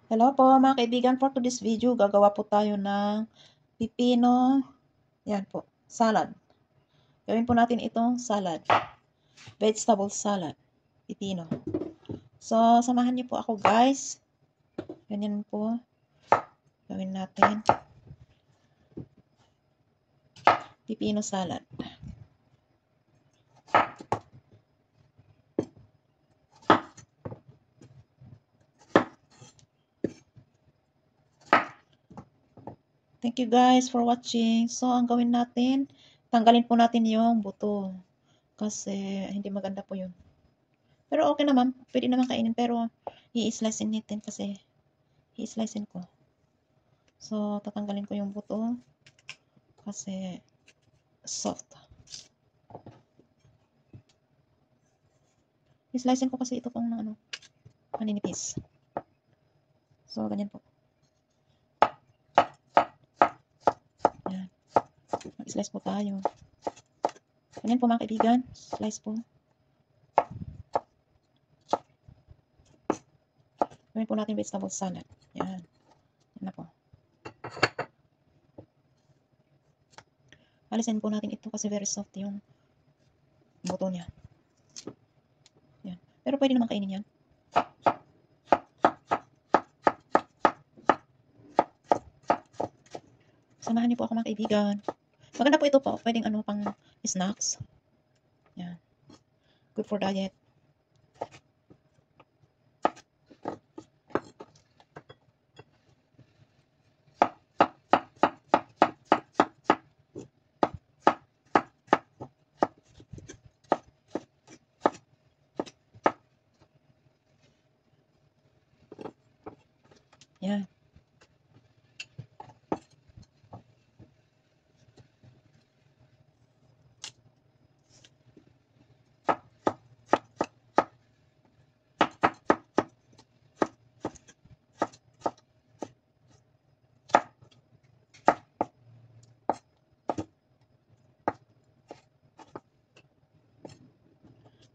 Hello po mga kaibigan, for today's video, gagawa po tayo ng pipino, yan po, salad. Gawin po natin itong salad, vegetable salad, pipino. So, samahan niyo po ako guys. Ganyan po, gawin natin. Pipino salad. Thank you guys for watching. So, ang gawin natin, tanggalin po natin yung buto. Kasi, hindi maganda po yun. Pero okay naman, pwede naman kainin. Pero, i-slicein natin kasi, i-slicein ko. So, tatanggalin ko yung buto. Kasi, soft. I-slicein ko kasi ito pong maninipis. So, ganyan po. Yan. Mag-slice po tayo. Ganyan po mga kaibigan. Slice po. Gawin po natin vegetable salad. Yan. Yan na po. Alisin po natin ito kasi very soft yung buto niya. Yan. Pero pwede naman kainin yan. Samahan niyo po ako mga kaibigan. Maganda po ito po. Pwedeng pang snacks. Yan. Good for diet. Yan.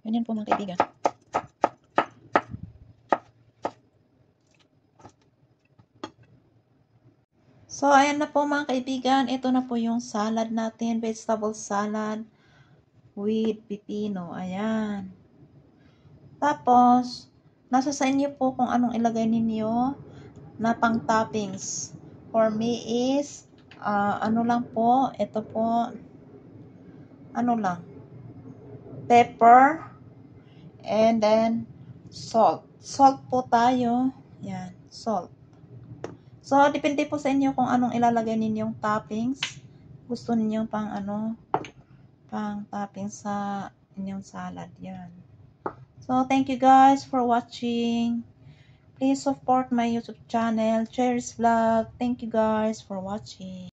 Ganyan po mga kaibigan. So, ayan na po mga kaibigan. Ito na po yung salad natin. Vegetable salad with pipino. Ayan. Tapos, nasa sa inyo po kung anong ilagay ninyo na pang toppings. For me is, ano lang po, ito po, ano lang, pepper, and then, salt. Salt po tayo. Yan, salt. So, depende po sa inyo kung anong ilalagay ninyong toppings. Gusto niyo pang pang toppings sa inyong salad. Yan. So, thank you guys for watching. Please support my YouTube channel, Cherry's Vlog. Thank you guys for watching.